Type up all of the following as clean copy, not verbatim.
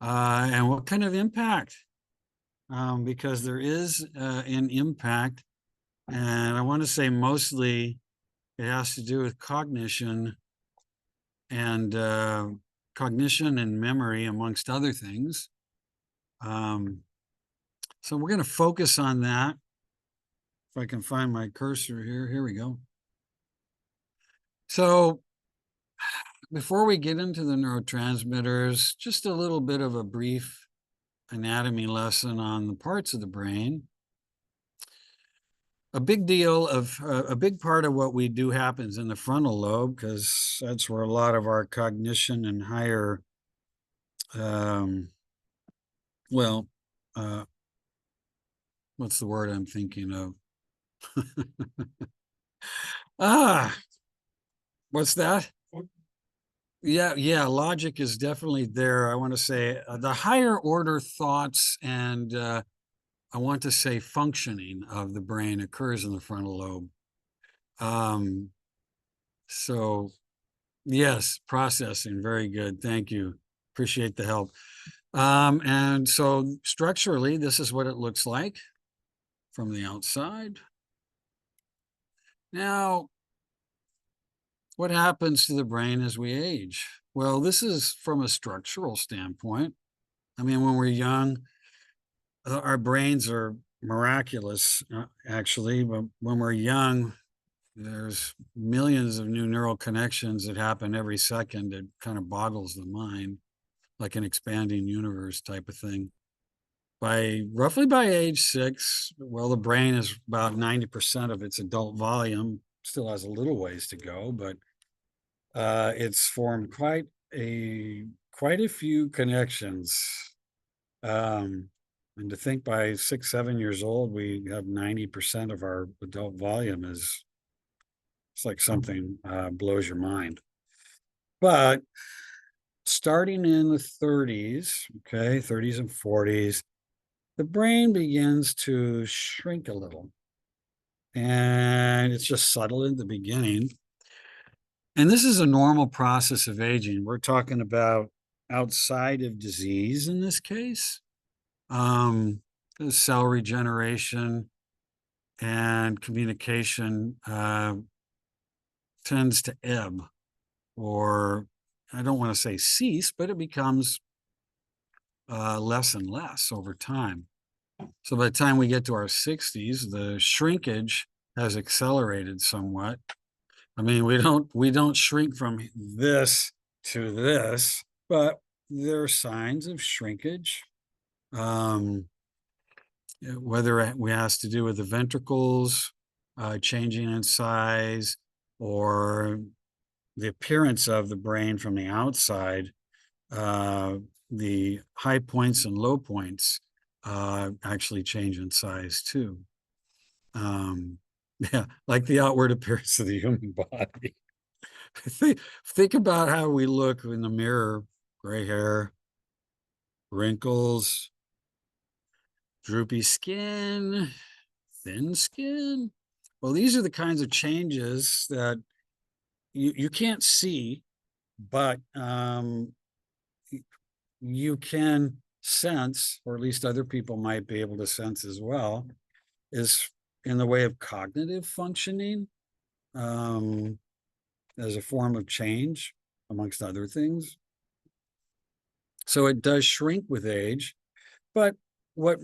and what kind of impact, because there is an impact, and I want to say mostly it has to do with and cognition and memory, amongst other things. Um, so we're going to focus on that. If I can find my cursor here, here we go. So before we get into the neurotransmitters, just a little bit of a brief anatomy lesson on the parts of the brain. A big part of what we do happens in the frontal lobe, because that's where a lot of our cognition and higher, um, well, uh, what's the word I'm thinking of? Ah, what's that? Yeah, logic is definitely there. I want to say the higher order thoughts and I want to say functioning of the brain occurs in the frontal lobe. Um, so yes, processing, very good. Thank you. Appreciate the help. And so structurally, this is what it looks like from the outside. Now, what happens to the brain as we age? Well, this is from a structural standpoint. I mean, when we're young, our brains are miraculous, actually. But when we're young, there's millions of new neural connections that happen every second. It kind of boggles the mind, like an expanding universe type of thing. Roughly by age 6, well, the brain is about 90% of its adult volume. Still has a little ways to go, but it's formed quite a few connections. Um, and to think by 6, 7 years old, we have 90% of our adult volume is, it's like something blows your mind. But starting in the 30s, okay, 30s and 40s, the brain begins to shrink a little. And it's just subtle in the beginning. And this is a normal process of aging. We're talking about outside of disease in this case, um, cell regeneration and communication tends to ebb, or I don't want to say cease, but it becomes less and less over time. So by the time we get to our 60s, the shrinkage has accelerated somewhat. I mean, we don't shrink from this to this, but there are signs of shrinkage. Um, whether it has to do with the ventricles changing in size, or the appearance of the brain from the outside, the high points and low points actually change in size too. Um, yeah, like the outward appearance of the human body. think about how we look in the mirror: gray hair, wrinkles, droopy skin, thin skin. Well, these are the kinds of changes that you can't see, but you can sense, or at least other people might be able to sense as well, is in the way of cognitive functioning, um, as a form of change, amongst other things. So it does shrink with age, but what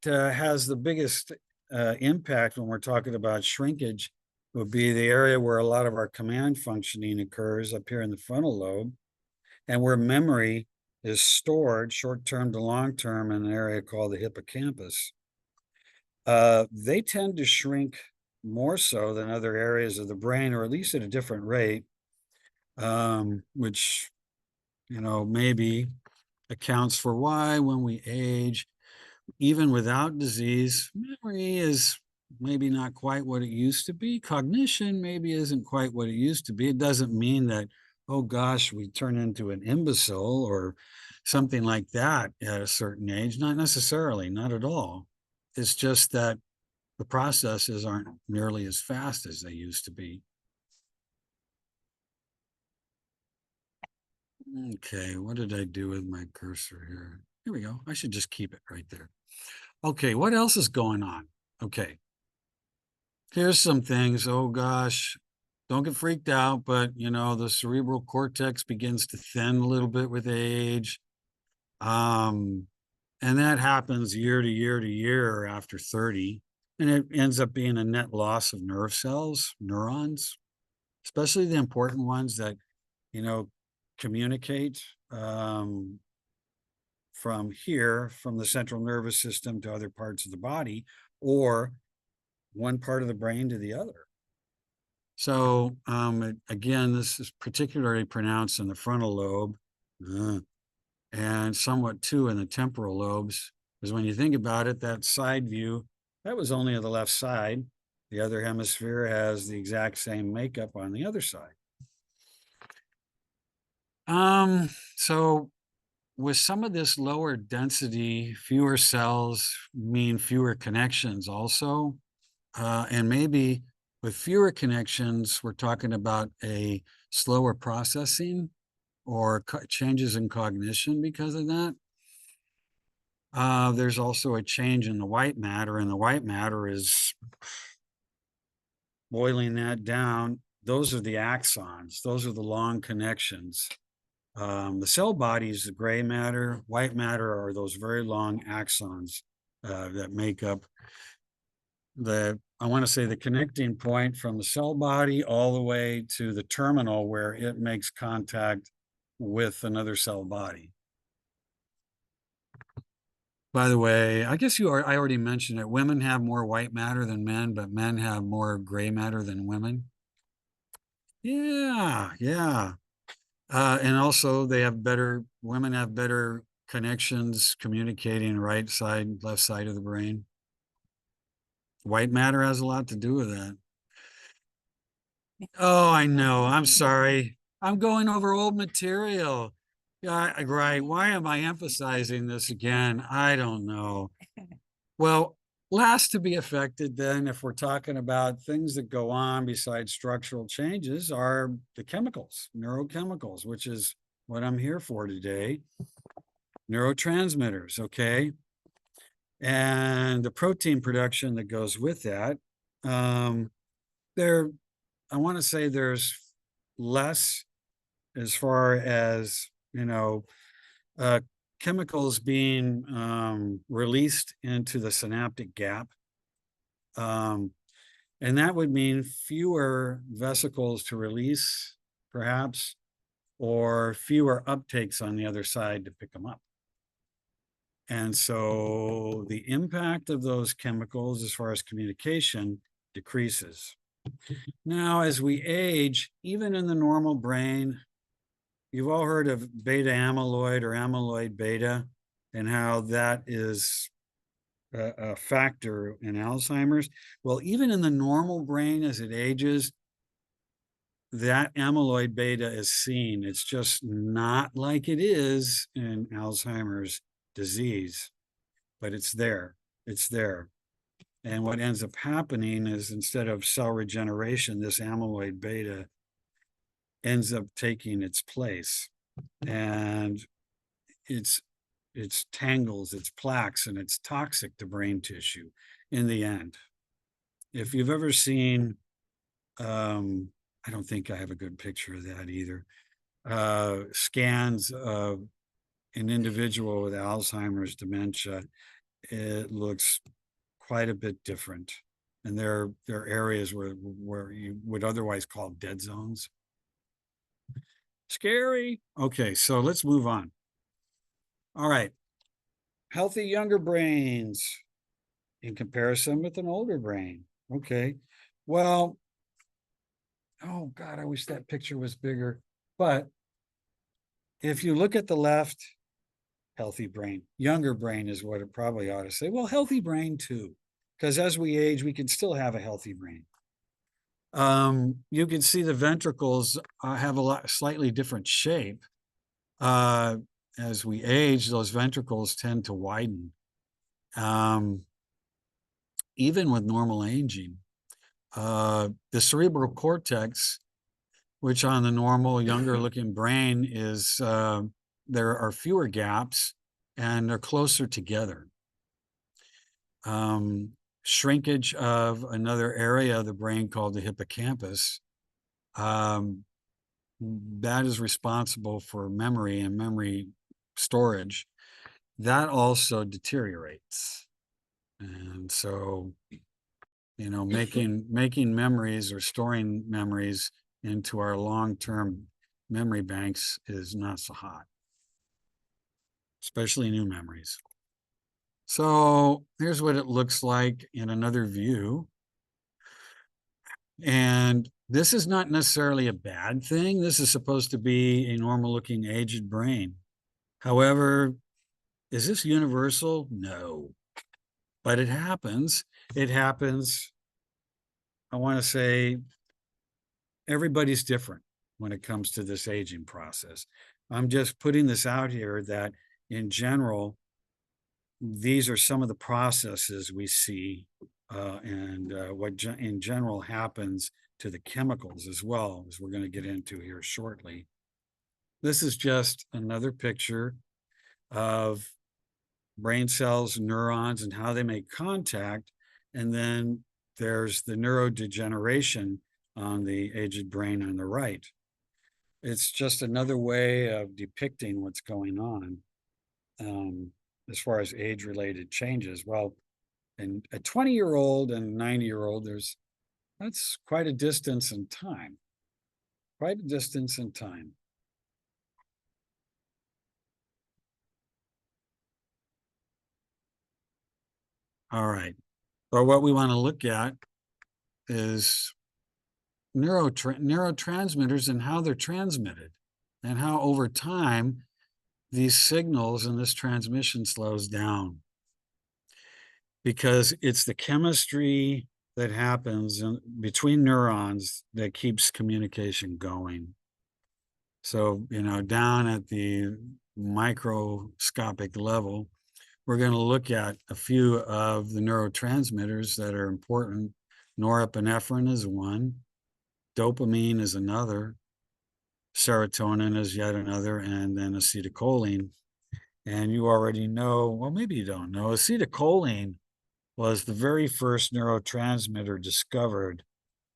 has the biggest impact when we're talking about shrinkage would be the area where a lot of our command functioning occurs up here in the frontal lobe, and where memory is stored short-term to long-term in an area called the hippocampus. They tend to shrink more so than other areas of the brain, or at least at a different rate, which, maybe accounts for why when we age, even without disease, memory is maybe not quite what it used to be. Cognition maybe isn't quite what it used to be. It doesn't mean that, oh gosh, we turn into an imbecile or something like that at a certain age. Not necessarily, not at all. It's just that the processes aren't nearly as fast as they used to be. Okay, what did I do with my cursor here? Here we go. I should just keep it right there. Okay, what else is going on? Okay, here's some things. Oh gosh, don't get freaked out, but the cerebral cortex begins to thin a little bit with age. Um, and that happens year to year to year after 30. And it ends up being a net loss of nerve cells, neurons, especially the important ones that, you know, communicate from here, from the central nervous system to other parts of the body, or one part of the brain to the other. So, again, this is particularly pronounced in the frontal lobe. And somewhat too in the temporal lobes. Because when you think about it, that side view, that was only on the left side. The other hemisphere has the exact same makeup on the other side. So with some of this lower density, fewer cells mean fewer connections also. And maybe with fewer connections, we're talking about a slower processing or changes in cognition because of that. There's also a change in the white matter, and the white matter is boiling that down. Those are the axons. Those are the long connections. The cell body is the gray matter. White matter are those very long axons that make up I want to say the connecting point from the cell body all the way to the terminal where it makes contact with another cell body. By the way, I guess I already mentioned it. Women have more white matter than men, but men have more gray matter than women. Yeah, yeah. And also women have better connections communicating right side, left side of the brain. White matter has a lot to do with that. Oh, I know. I'm sorry. I'm going over old material. Yeah, right. Why am I emphasizing this again? I don't know. Well, last to be affected then, if we're talking about things that go on besides structural changes, are the chemicals, neurochemicals, which is what I'm here for today. Neurotransmitters, okay? And the protein production that goes with that. There, I want to say there's less as far as, uh, chemicals being released into the synaptic gap. And that would mean fewer vesicles to release, perhaps, or fewer uptakes on the other side to pick them up. And so the impact of those chemicals as far as communication decreases. Now, as we age, even in the normal brain, you've all heard of beta amyloid or amyloid beta and how that is a factor in Alzheimer's. Well, even in the normal brain as it ages, that amyloid beta is seen. It's just not like it is in Alzheimer's disease, but it's there. It's there. And what ends up happening is instead of cell regeneration, this amyloid beta ends up taking its place. And it's tangles, it's plaques, and it's toxic to brain tissue in the end. If you've ever seen, I don't think I have a good picture of that either, scans of an individual with Alzheimer's dementia, it looks quite a bit different. And there are areas where you would otherwise call dead zones. Scary. Okay, so let's move on. All right. Healthy younger brains in comparison with an older brain. Okay. Well, oh God, I wish that picture was bigger. But if you look at the left, healthy brain, younger brain is what it probably ought to say. Well, healthy brain too, because as we age, we can still have a healthy brain. You can see the ventricles have slightly different shape. As we age, those ventricles tend to widen. Even with normal aging, the cerebral cortex, which on the normal, younger looking brain is, there are fewer gaps and they're closer together. Shrinkage of another area of the brain called the hippocampus, that is responsible for memory and memory storage. That also deteriorates. And so, making memories or storing memories into our long-term memory banks is not so hot, especially new memories. So here's what it looks like in another view. And this is not necessarily a bad thing. This is supposed to be a normal-looking aged brain. However, is this universal? No. But it happens. It happens, I want to say, everybody's different when it comes to this aging process. I'm just putting this out here that in general, these are some of the processes we see and what in general happens to the chemicals as well, as we're going to get into here shortly. This is just another picture of brain cells, neurons, and how they make contact. And then there's the neurodegeneration on the aged brain on the right. It's just another way of depicting what's going on as far as age-related changes. Well, in a 20-year-old and 90-year-old, that's quite a distance in time. Quite a distance in time. All right. But what we want to look at is neurotransmitters and how they're transmitted, and how over time these signals and this transmission slows down, because it's the chemistry that happens between neurons that keeps communication going. So, down at the microscopic level, we're going to look at a few of the neurotransmitters that are important. Norepinephrine is one, dopamine is another, serotonin is yet another, and then acetylcholine. And you already know, well, maybe you don't know, acetylcholine was the very first neurotransmitter discovered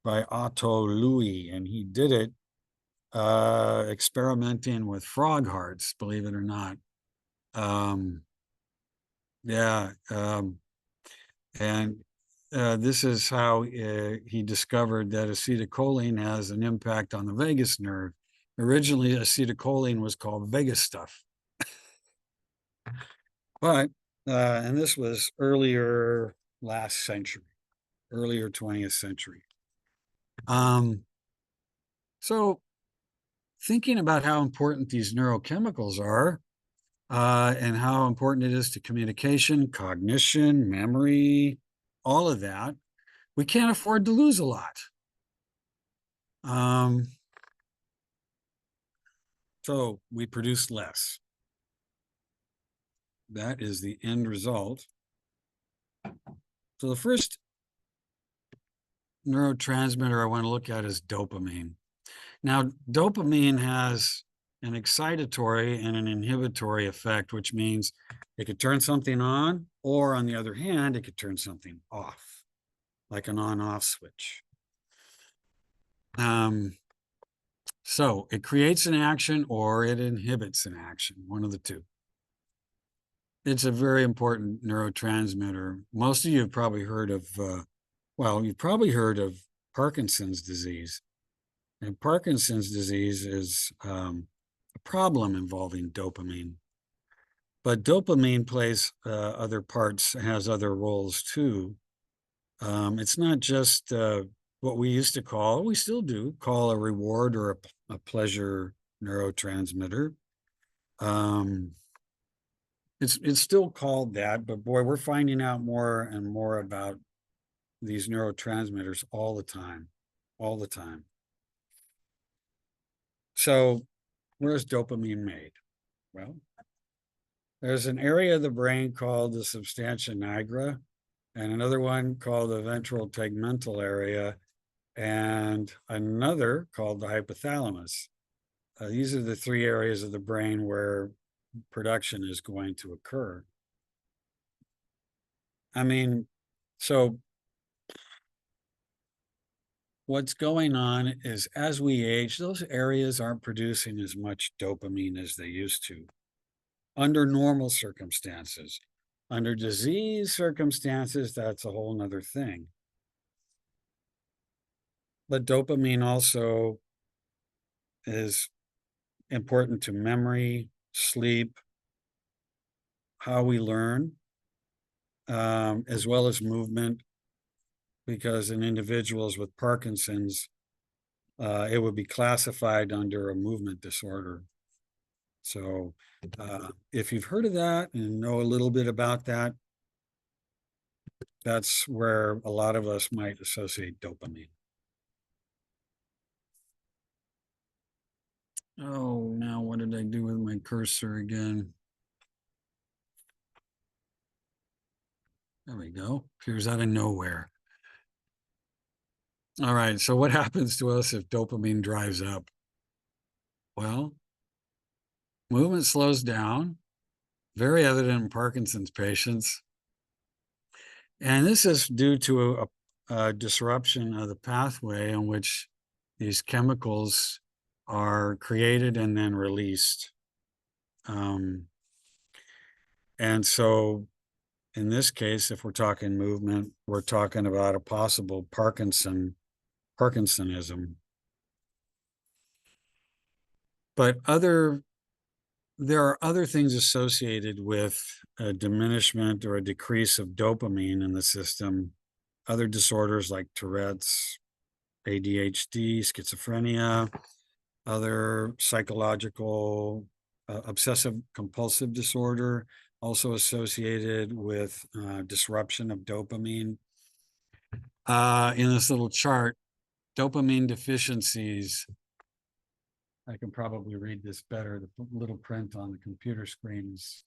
by Otto Louis, and he did it experimenting with frog hearts, believe it or not. And this is how he discovered that acetylcholine has an impact on the vagus nerve. Originally, acetylcholine was called vagus stuff. But, and this was earlier last century, earlier 20th century. So thinking about how important these neurochemicals are, and how important it is to communication, cognition, memory, all of that, we can't afford to lose a lot. So we produce less. That is the end result. So the first neurotransmitter I want to look at is dopamine. Now, dopamine has an excitatory and an inhibitory effect, which means it could turn something on, or on the other hand, it could turn something off, like an on-off switch. So it creates an action or it inhibits an action, one of the two. It's a very important neurotransmitter. Most of you have probably heard of, you've probably heard of Parkinson's disease. And Parkinson's disease is a problem involving dopamine. But dopamine plays other parts, has other roles too. It's not just what we used to call, we still do, call a reward or a pleasure neurotransmitter. It's still called that, but boy, we're finding out more and more about these neurotransmitters all the time, all the time. So where's dopamine made? Well, there's an area of the brain called the substantia nigra and another one called the ventral tegmental area. and another called the hypothalamus. These are the three areas of the brain where production is going to occur. I mean, so what's going on is as we age, those areas aren't producing as much dopamine as they used to under normal circumstances. Under disease circumstances, that's a whole nother thing. But dopamine also is important to memory, sleep, how we learn, as well as movement, because in individuals with Parkinson's, it would be classified under a movement disorder. So if you've heard of that and know a little bit about that, that's where a lot of us might associate dopamine. Oh, now what did I do with my cursor again? There we go. Appears out of nowhere. All right, so what happens to us if dopamine drives up? Well, movement slows down, very evident in Parkinson's patients. And this is due to a disruption of the pathway in which these chemicals are created and then released. And so in this case, if we're talking movement, we're talking about a possible Parkinsonism. But there are other things associated with a diminishment or a decrease of dopamine in the system, other disorders like Tourette's, ADHD, schizophrenia, other psychological obsessive compulsive disorder, also associated with disruption of dopamine. In this little chart, dopamine deficiencies, I can probably read this better. The little print on the computer screen is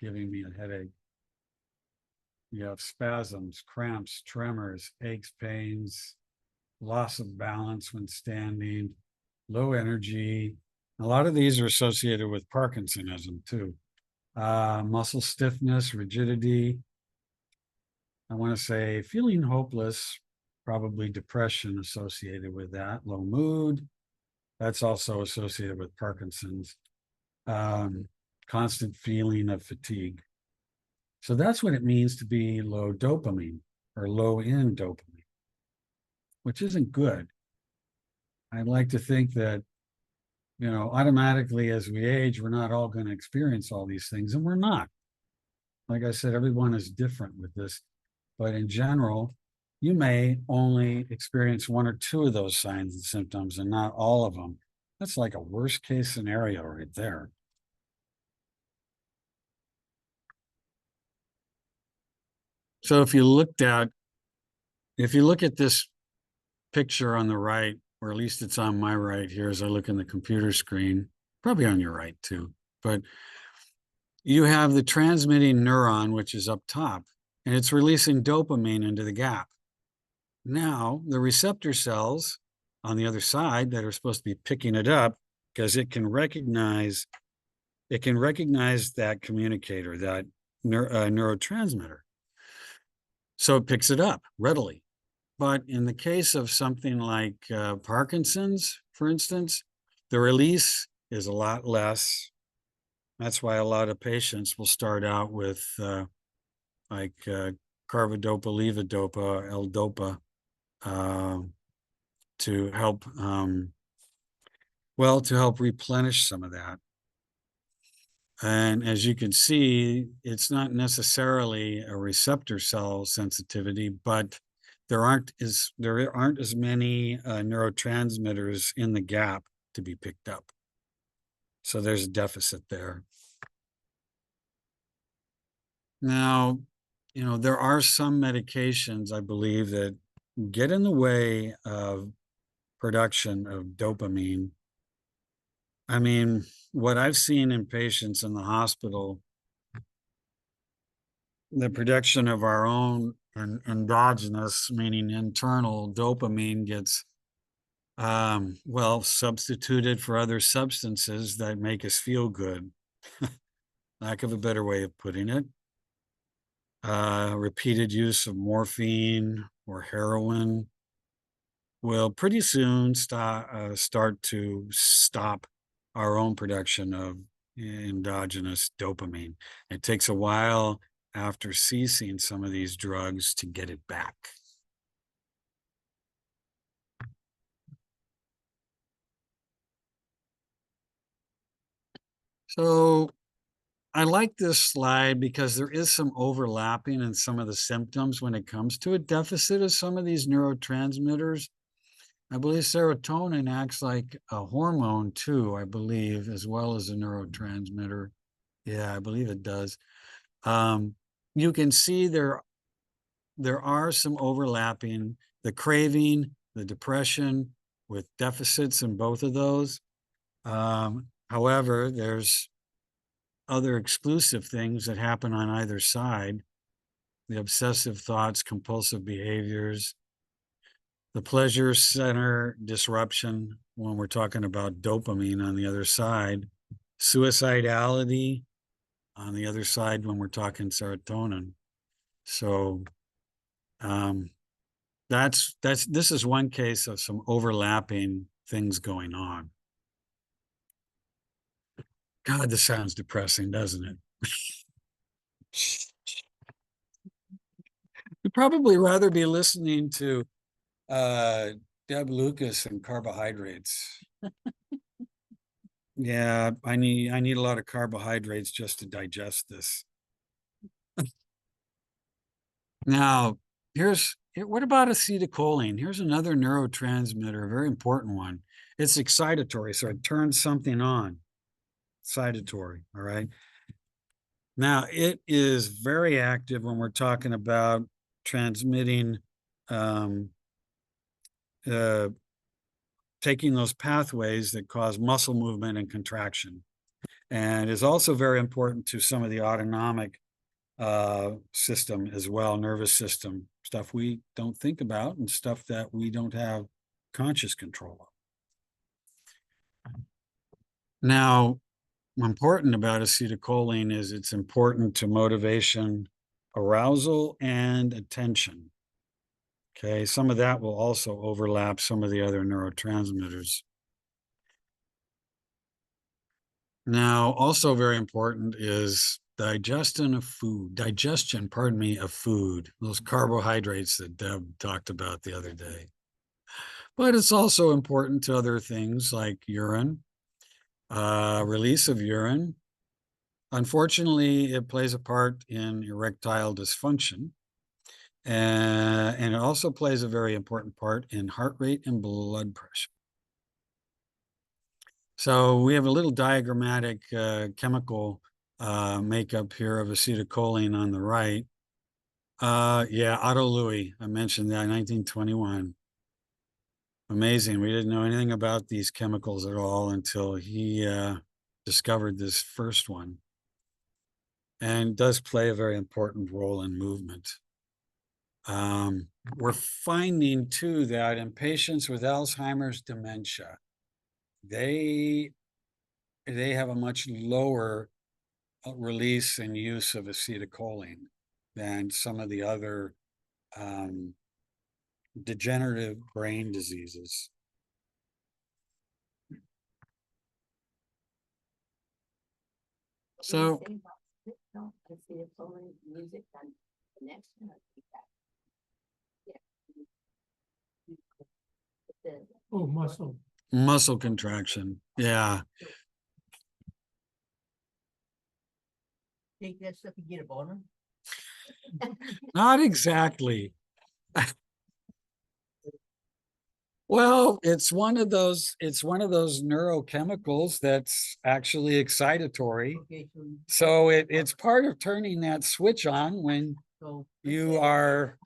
giving me a headache. You have spasms, cramps, tremors, aches, pains, loss of balance when standing, low energy. A lot of these are associated with Parkinsonism too. Muscle stiffness, rigidity. I want to say feeling hopeless, probably depression associated with that, low mood. That's also associated with Parkinson's. Constant feeling of fatigue. So that's what it means to be low dopamine or low in dopamine, which isn't good. I'd like to think that, automatically as we age, we're not all going to experience all these things, and we're not. Like I said, everyone is different with this, but in general, you may only experience one or two of those signs and symptoms and not all of them. That's like a worst case scenario right there. So if you look at this picture on the right, or at least it's on my right here as I look in the computer screen, probably on your right too, but you have the transmitting neuron, which is up top, and it's releasing dopamine into the gap. Now, the receptor cells on the other side that are supposed to be picking it up, because it can recognize that communicator, that neurotransmitter. So it picks it up readily. But in the case of something like Parkinson's, for instance, the release is a lot less. That's why a lot of patients will start out with carbidopa, levodopa, L-dopa to help, to help replenish some of that. And as you can see, it's not necessarily a receptor cell sensitivity, but there aren't as many neurotransmitters in the gap to be picked up. So there's a deficit there. Now, there are some medications, I believe, that get in the way of production of dopamine. I mean, what I've seen in patients in the hospital, the production of our own endogenous, meaning internal dopamine, gets Well, substituted for other substances that make us feel good. Lack of a better way of putting it. Repeated use of morphine or heroin will pretty soon start to stop our own production of endogenous dopamine. It takes a while after ceasing some of these drugs to get it back. So I like this slide because there is some overlapping in some of the symptoms when it comes to a deficit of some of these neurotransmitters. I believe serotonin acts like a hormone too, I believe, as well as a neurotransmitter. Yeah, I believe it does. Um, you can see there are some overlapping, the craving, the depression with deficits in both of those. However, there's other exclusive things that happen on either side, the obsessive thoughts, compulsive behaviors, the pleasure center disruption when we're talking about dopamine on the other side, suicidality on the other side when we're talking serotonin. So um, this is one case of some overlapping things going on. God, this sounds depressing, doesn't it? You'd probably rather be listening to uh, Deb Lucas and carbohydrates. Yeah, I need a lot of carbohydrates just to digest this. Now, what about acetylcholine? Here's another neurotransmitter, a very important one. It's excitatory, so it turns something on. Excitatory, all right? Now, it is very active when we're talking about transmitting, um, uh, taking those pathways that cause muscle movement and contraction. And is also very important to some of the autonomic system as well, nervous system, stuff we don't think about and stuff that we don't have conscious control of. Now, important about acetylcholine is it's important to motivation, arousal, and attention. Okay, some of that will also overlap some of the other neurotransmitters. Now, also very important is digestion, pardon me, of food, those carbohydrates that Deb talked about the other day. But it's also important to other things like urine, release of urine. Unfortunately, it plays a part in erectile dysfunction. And it also plays a very important part in heart rate and blood pressure. So we have a little diagrammatic chemical makeup here of acetylcholine on the right. Yeah, Otto Louis, I mentioned that, 1921. Amazing. We didn't know anything about these chemicals at all until he discovered this first one. And does play a very important role in movement. We're finding too that in patients with Alzheimer's dementia, they have a much lower release and use of acetylcholine than some of the other degenerative brain diseases. So, oh, muscle contraction. Yeah. Take that stuff and get a boner? Not exactly. Well, it's one of those neurochemicals that's actually excitatory. Okay, So it's part of turning that switch on when you are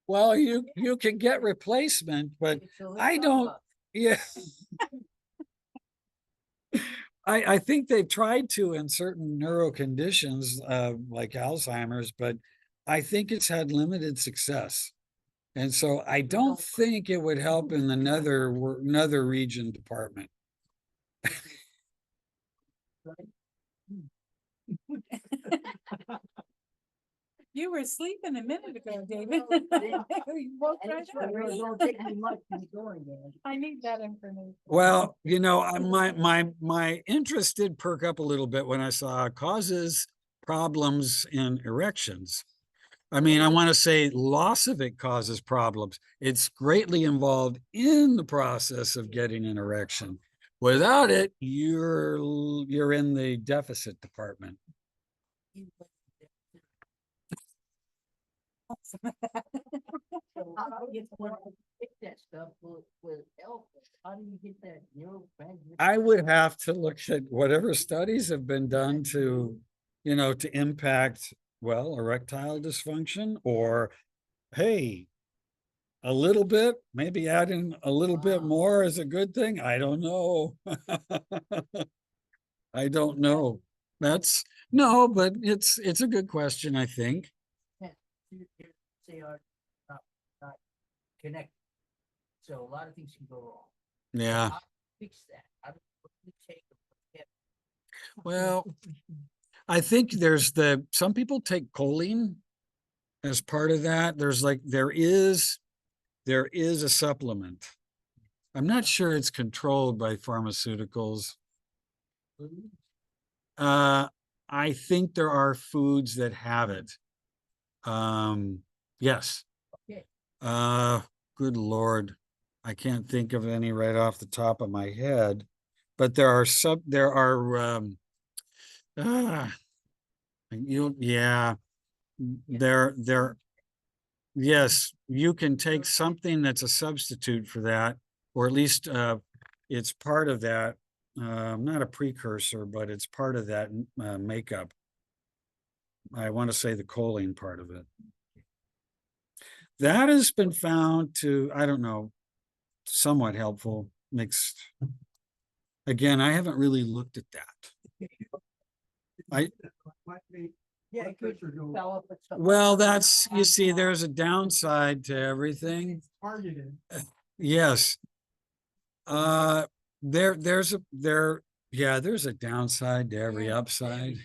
well, you can get replacement, but I don't. Yeah. I think they've tried to in certain neuro conditions like Alzheimer's, but I think it's had limited success. And so I don't think it would help in another region department. You were sleeping a minute ago, David. You woke right up. I need that information. Well, you know, my interest did perk up a little bit when I saw causes problems in erections. I mean, I want to say loss of it causes problems. It's greatly involved in the process of getting an erection. Without it, you're in the deficit department. How do you get that stuff with help? How do you get that neurotransmitter? I would have to look at whatever studies have been done to, you know, to impact, well, erectile dysfunction, or hey, a little bit, maybe adding a little bit more is a good thing. I don't know. I don't know. That's no, but it's a good question, I think. They are not connected. So a lot of things can go wrong. Yeah. How do you fix that? How do you take it? Well, I think some people take choline as part of that. There is a supplement. I'm not sure it's controlled by pharmaceuticals. I think there are foods that have it. Yes. Okay. Good Lord. I can't think of any right off the top of my head, but yeah, yes, you can take something that's a substitute for that, or at least it's part of that, not a precursor, but it's part of that makeup. I want to say the choline part of it. That has been found to, I don't know, somewhat helpful, mixed. Again, I haven't really looked at that. Yeah, it could develop itself. Well, that's, you see, there's a downside to everything. Targeted. Yes. There's a downside to every upside.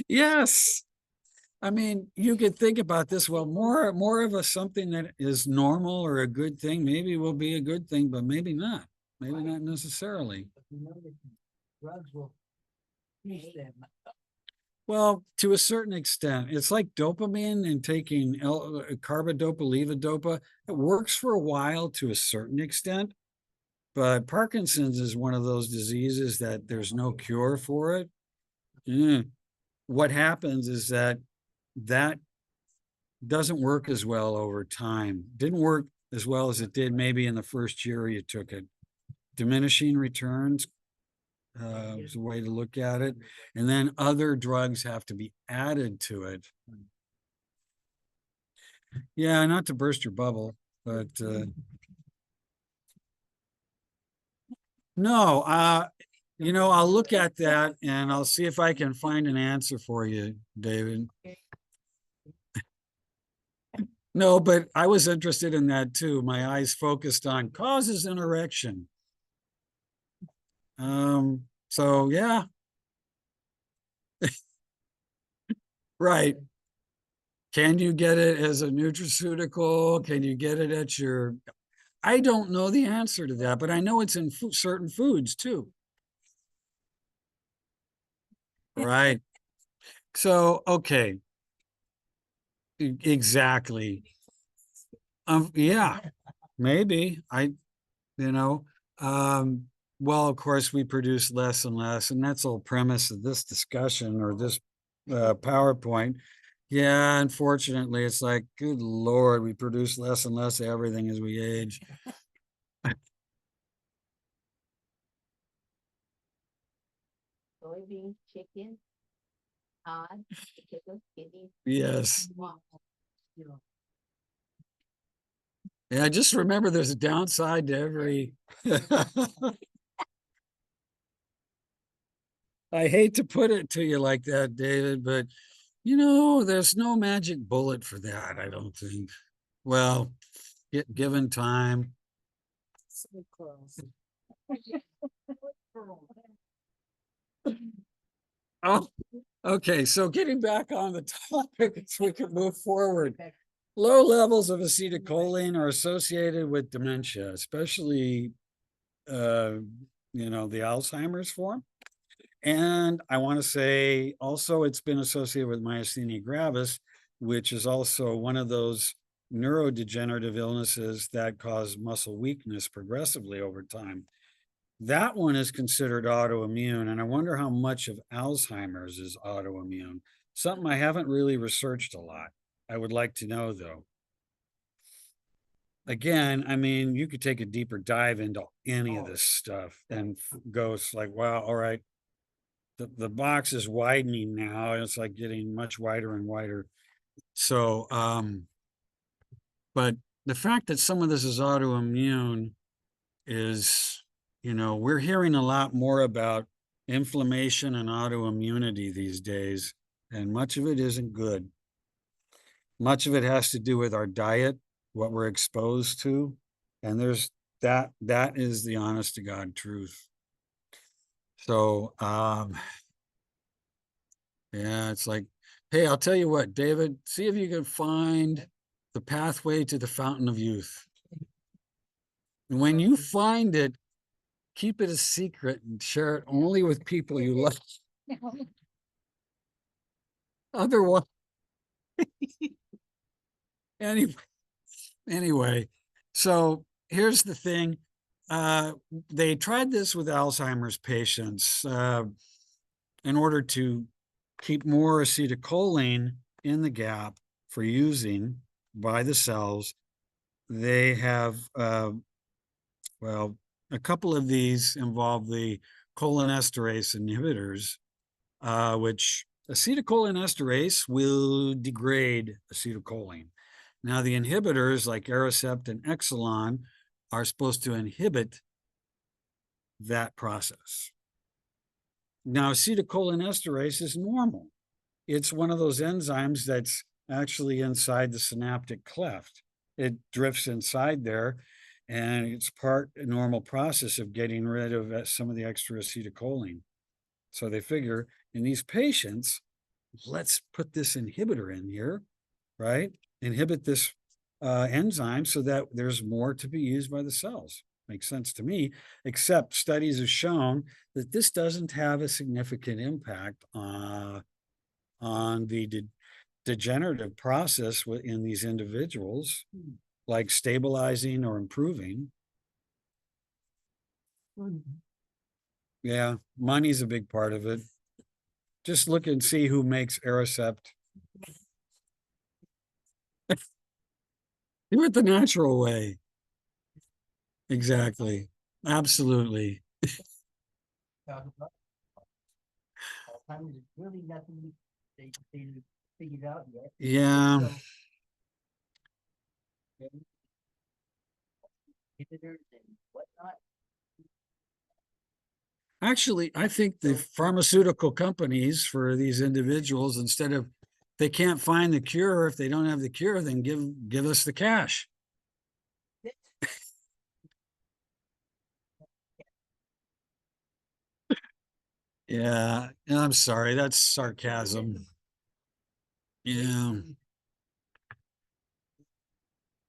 Yes. I mean, you could think about this. Well, more of something that is normal or a good thing, maybe will be a good thing, but maybe not. Maybe not necessarily. Drugs will finish them. Well, to a certain extent, it's like dopamine and taking carbidopa, levodopa. It works for a while to a certain extent, but Parkinson's is one of those diseases that there's no cure for it. What happens is that doesn't work as well over time. Didn't work as well as it did maybe in the first year you took it. Diminishing returns is a way to look at it. And then other drugs have to be added to it. Yeah, not to burst your bubble, but no, you know, I'll look at that and I'll see if I can find an answer for you, David. No, but I was interested in that too. My eyes focused on causes and erection. So yeah. Right. Can you get it as a nutraceutical? Can you get it at your, I don't know the answer to that, but I know it's in certain foods too. Right. So, okay. Exactly. Yeah, maybe you know, well, of course we produce less and less, and that's the whole premise of this discussion or this PowerPoint. Yeah, unfortunately, it's like, good Lord, we produce less and less of everything as we age. Soybean, chicken, cod, potatoes, kidneys. Yes. You know, Yeah, just remember there's a downside to every. I hate to put it to you like that, David, but You know, there's no magic bullet for that, I don't think. Well, given time. So close. Oh, okay. So getting back on the topic, so we can move forward. Low levels of acetylcholine are associated with dementia, especially, the Alzheimer's form. And I want to say also it's been associated with myasthenia gravis, which is also one of those neurodegenerative illnesses that cause muscle weakness progressively over time. That one is considered autoimmune, and I wonder how much of Alzheimer's is autoimmune. Something I haven't really researched a lot. I would like to know, though. Again, I mean, you could take a deeper dive into any of this stuff and go, it's like, wow, all right, the box is widening now, and it's like getting much wider and wider. So, but the fact that some of this is autoimmune is, we're hearing a lot more about inflammation and autoimmunity these days, and much of it isn't good. Much of it has to do with our diet, what we're exposed to, and that is the honest to God truth. So, yeah, it's like, hey, I'll tell you what, David, see if you can find the pathway to the fountain of youth. And when you find it, keep it a secret and share it only with people you love. Otherwise, anyway, so here's the thing. They tried this with Alzheimer's patients in order to keep more acetylcholine in the gap for using by the cells. They have, a couple of these involve the cholinesterase inhibitors, which acetylcholinesterase will degrade acetylcholine. Now, the inhibitors like Aricept and Exelon are supposed to inhibit that process. Now, acetylcholinesterase is normal. It's one of those enzymes that's actually inside the synaptic cleft. It drifts inside there, and it's a normal process of getting rid of some of the extra acetylcholine. So they figure in these patients, let's put this inhibitor in here, right? Inhibit this enzyme so that there's more to be used by the cells. Makes sense to me, except studies have shown that this doesn't have a significant impact on the degenerative process in these individuals, like stabilizing or improving. Yeah, money's a big part of it. Just look and see who makes Aricept. Do it the natural way. Exactly. Absolutely. Alzheimer's is really nothing they figured out yet. Yeah. So, inhibitors and whatnot. Actually, I think the pharmaceutical companies for these individuals, instead of, they can't find the cure, if they don't have the cure, then give us the cash. Yeah, and I'm sorry, that's sarcasm. Yeah.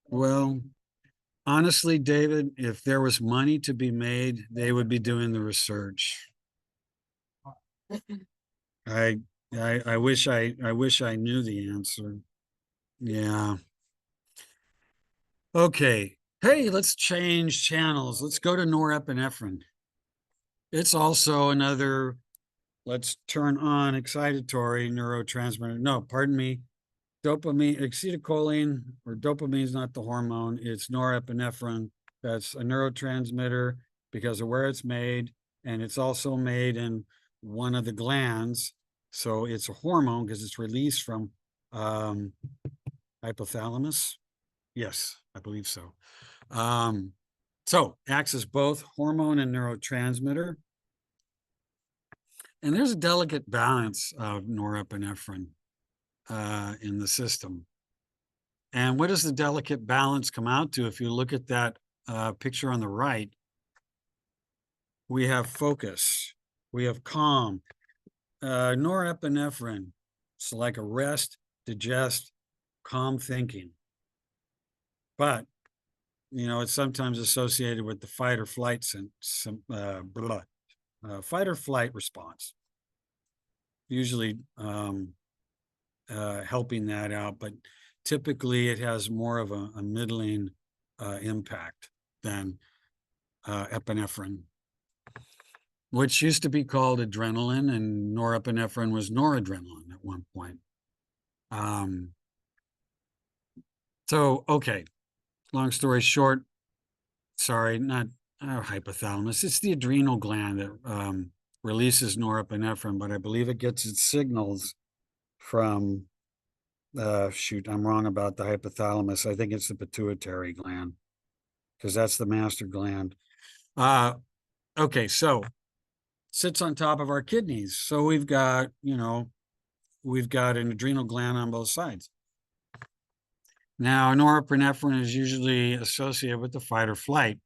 Well, honestly, David, if there was money to be made, they would be doing the research. I I wish I knew the answer. Yeah. Okay. Hey, let's change channels. Let's go to norepinephrine. It's also another, let's turn on excitatory neurotransmitter. No, pardon me. Dopamine, acetylcholine, or dopamine is not the hormone, it's norepinephrine. That's a neurotransmitter because of where it's made, and it's also made in one of the glands. So it's a hormone because it's released from hypothalamus. Yes, I believe so. So acts as both hormone and neurotransmitter. And there's a delicate balance of norepinephrine. in the system. And what does the delicate balance come out to? If you look at that picture on the right, we have focus, we have calm, norepinephrine. It's like a rest, digest, calm thinking. But it's sometimes associated with the fight or flight fight or flight response. Usually helping that out, but typically it has more of a middling impact than epinephrine, which used to be called adrenaline, and norepinephrine was noradrenaline at one point. So, okay, long story short, sorry, not hypothalamus. It's the adrenal gland that releases norepinephrine, but I believe it gets its signals from, shoot, I'm wrong about the hypothalamus. I think it's the pituitary gland because that's the master gland. Okay, so sits on top of our kidneys. So we've got an adrenal gland on both sides. Now, norepinephrine is usually associated with the fight or flight,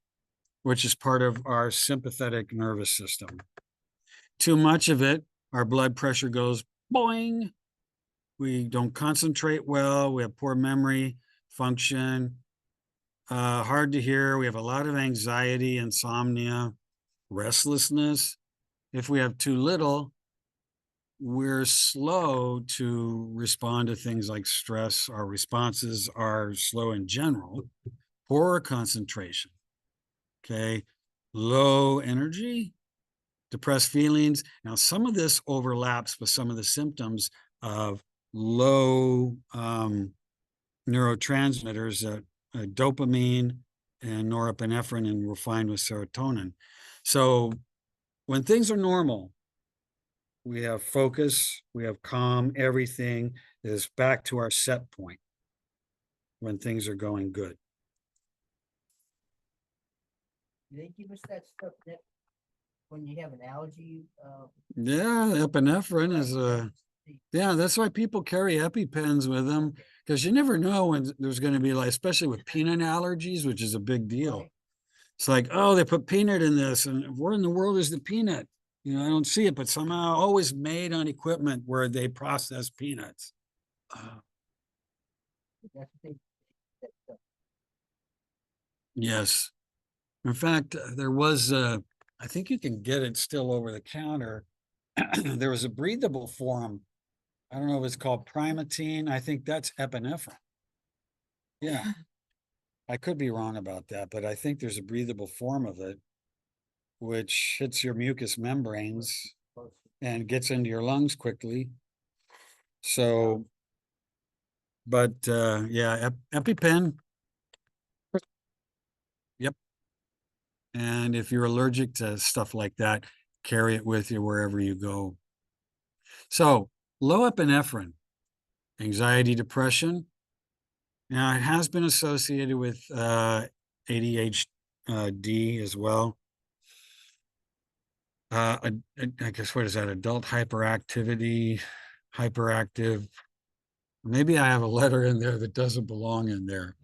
which is part of our sympathetic nervous system. Too much of it, our blood pressure goes boing. We don't concentrate well. We have poor memory function, hard to hear. We have a lot of anxiety, insomnia, restlessness. If we have too little, we're slow to respond to things like stress. Our responses are slow in general, poor concentration, okay, low energy, depressed feelings. Now, some of this overlaps with some of the symptoms of low neurotransmitters, dopamine and norepinephrine, and we're fine with serotonin. So when things are normal, we have focus, we have calm, everything is back to our set point when things are going good. Do they give us that stuff that when you have an allergy? Yeah, epinephrine is yeah, that's why people carry EpiPens with them, because you never know when there's going to be, like, especially with peanut allergies, which is a big deal. Right. It's like, oh, they put peanut in this, and where in the world is the peanut? I don't see it, but somehow always made on equipment where they process peanuts. That's what they, that stuff. Yes. In fact, there was, I think you can get it still over the counter. There was a breathable form. I don't know if it's called Primatine. I think that's epinephrine. Yeah. I could be wrong about that, but I think there's a breathable form of it, which hits your mucous membranes and gets into your lungs quickly. So, but yeah, EpiPen. Yep. And if you're allergic to stuff like that, carry it with you wherever you go. So, low epinephrine, anxiety, depression. Now, it has been associated with ADHD as well. I guess, what is that? Adult hyperactivity, hyperactive. Maybe I have a letter in there that doesn't belong in there.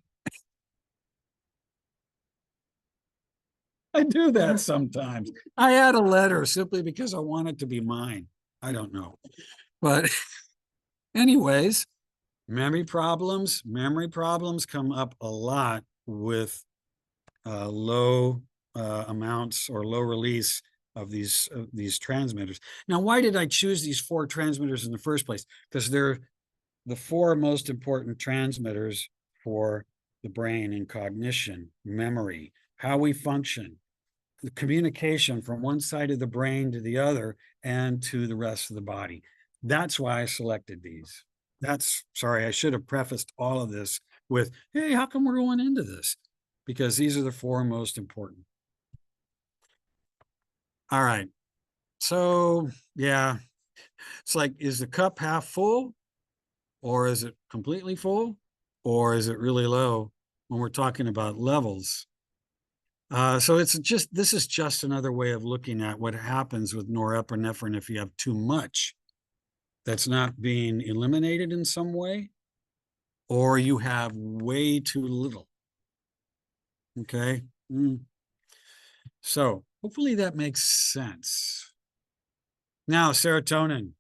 I do that sometimes. I add a letter simply because I want it to be mine. I don't know. But anyways, memory problems come up a lot with low amounts or low release of these transmitters. Now, why did I choose these 4 transmitters in the first place? Because they're the 4 most important transmitters for the brain and cognition, memory, how we function, the communication from one side of the brain to the other and to the rest of the body. That's why I selected these. Sorry, I should have prefaced all of this with, hey, how come we're going into this? Because these are the 4 most important. All right. So, yeah, it's like, is the cup half full, or is it completely full, or is it really low when we're talking about levels? So this is just another way of looking at what happens with norepinephrine if you have too much that's not being eliminated in some way, or you have way too little. Okay. So hopefully that makes sense. Now, serotonin.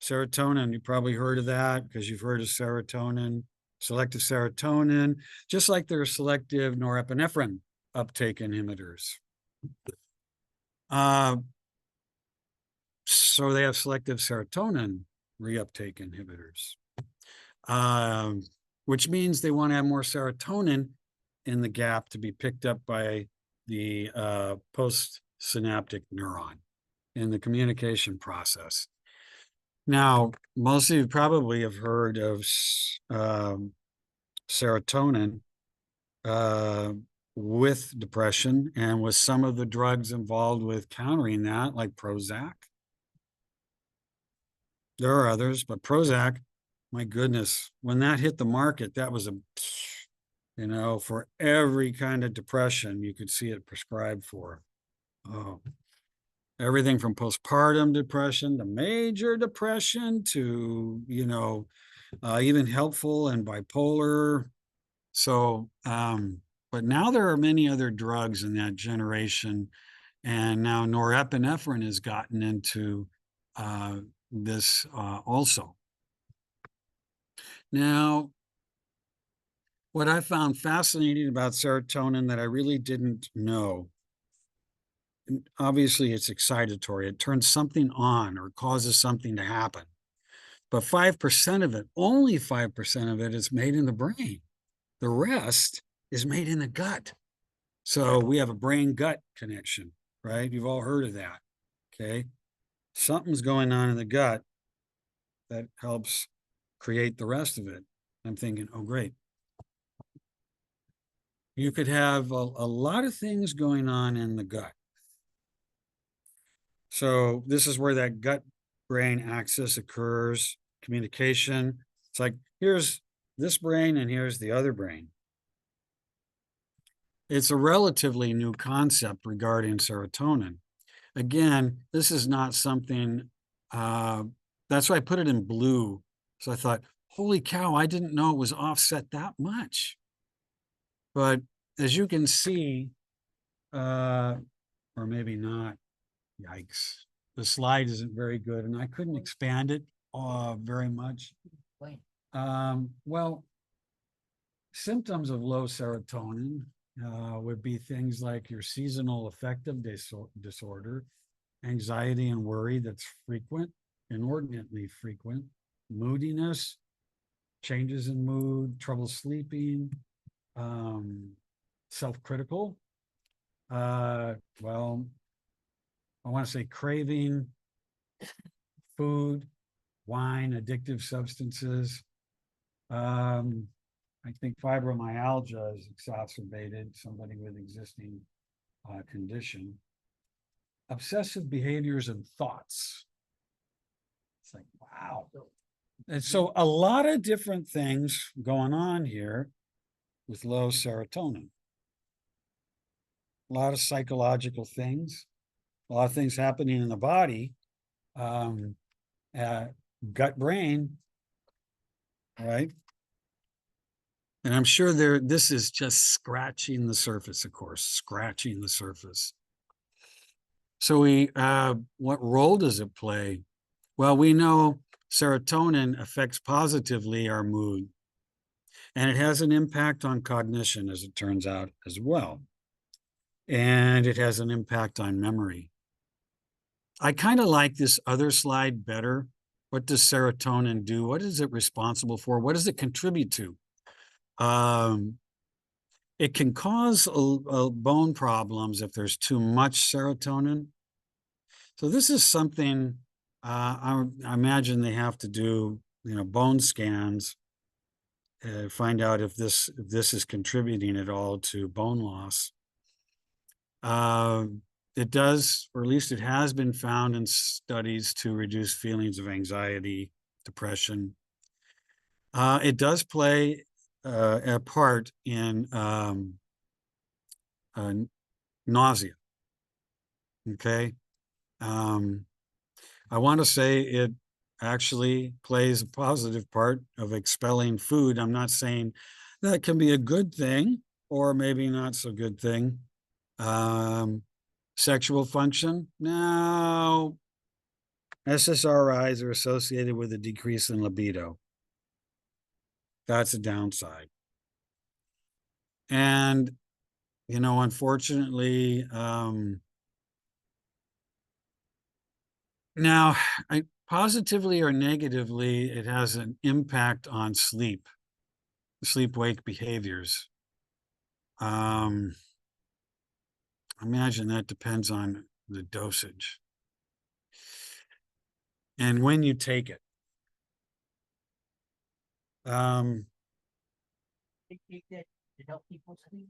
Serotonin, you probably heard of that because you've heard of serotonin, selective serotonin, just like there are selective norepinephrine uptake inhibitors. So they have selective serotonin reuptake inhibitors, which means they want to have more serotonin in the gap to be picked up by the postsynaptic neuron in the communication process. Now, most of you probably have heard of serotonin with depression and with some of the drugs involved with countering that, like Prozac. There are others, but Prozac, my goodness, when that hit the market, that was for every kind of depression, you could see it prescribed for. Oh, everything from postpartum depression to major depression to, even helpful and bipolar. So, but now there are many other drugs in that generation, and now norepinephrine has gotten into this also. Now, what I found fascinating about serotonin that I really didn't know, obviously it's excitatory. It turns something on or causes something to happen. But 5% of it, only 5% of it is made in the brain. The rest is made in the gut. So we have a brain-gut connection, right? You've all heard of that, okay? Something's going on in the gut that helps create the rest of it. I'm thinking, oh, great. You could have a lot of things going on in the gut. So this is where that gut-brain axis occurs, communication. It's like, here's this brain and here's the other brain. It's a relatively new concept regarding serotonin. Again, this is not something, that's why I put it in blue. So I thought, holy cow, I didn't know it was offset that much. But as you can see, or maybe not, yikes, the slide isn't very good and I couldn't expand it very much. Well, symptoms of low serotonin would be things like your seasonal affective disorder, anxiety and worry that's frequent, inordinately frequent, moodiness, changes in mood, trouble sleeping, self-critical. Well, I want to say craving food, wine, addictive substances. I think fibromyalgia is exacerbated, somebody with existing condition. Obsessive behaviors and thoughts. It's like, wow. And so a lot of different things going on here with low serotonin. A lot of psychological things, a lot of things happening in the body, gut brain, right? And I'm sure this is just scratching the surface, of course, scratching the surface. So what role does it play? Well, we know serotonin affects positively our mood, and it has an impact on cognition, as it turns out, as well. And it has an impact on memory. I kind of like this other slide better. What does serotonin do? What is it responsible for? What does it contribute to? It can cause bone problems if there's too much serotonin. So this is something I imagine they have to do, bone scans, find out if this is contributing at all to bone loss. It does, or at least it has been found in studies to reduce feelings of anxiety, depression. It does play a part in nausea. Okay. I want to say it actually plays a positive part of expelling food. I'm not saying that can be a good thing or maybe not so good thing. Sexual function? No. SSRIs are associated with a decrease in libido. That's a downside. And, unfortunately, now, positively or negatively, it has an impact on sleep-wake behaviors. Imagine that depends on the dosage and when you take it. They take that to help people sleep.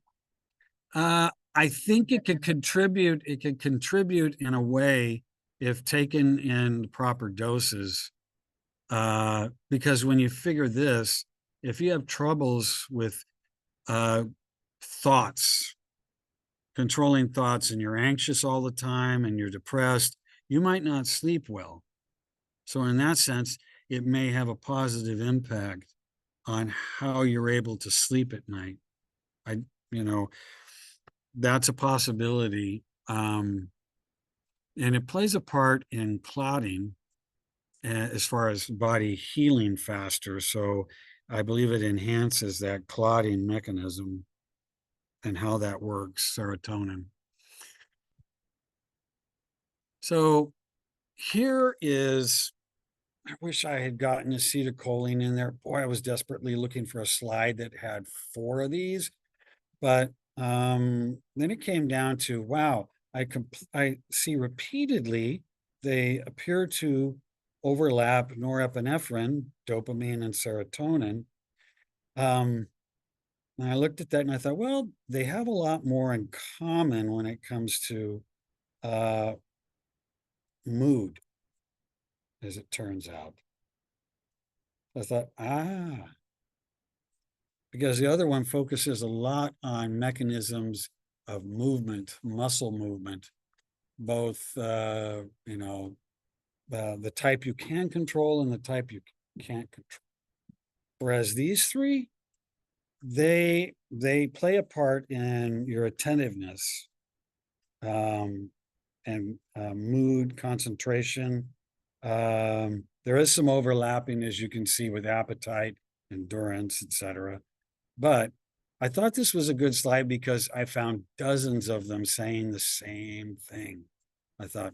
I think it could contribute. It could contribute in a way if taken in proper doses. Because when you figure this, if you have troubles with thoughts, controlling thoughts, and you're anxious all the time and you're depressed, you might not sleep well. So in that sense, it may have a positive impact on how you're able to sleep at night. You know, that's a possibility. And it plays a part in clotting as far as body healing faster. So I believe it enhances that clotting mechanism and how that works, serotonin. So here is, I wish I had gotten acetylcholine in there. Boy, I was desperately looking for a slide that had 4 of these. But then it came down to, wow, I see repeatedly they appear to overlap norepinephrine, dopamine, and serotonin. And I looked at that and I thought, well, they have a lot more in common when it comes to mood, as it turns out. I thought, because the other one focuses a lot on mechanisms of movement, muscle movement, both, the type you can control and the type you can't control. Whereas these 3, they play a part in your attentiveness, and mood, concentration. There is some overlapping, as you can see, with appetite, endurance, etc. But I thought this was a good slide because I found dozens of them saying the same thing. I thought,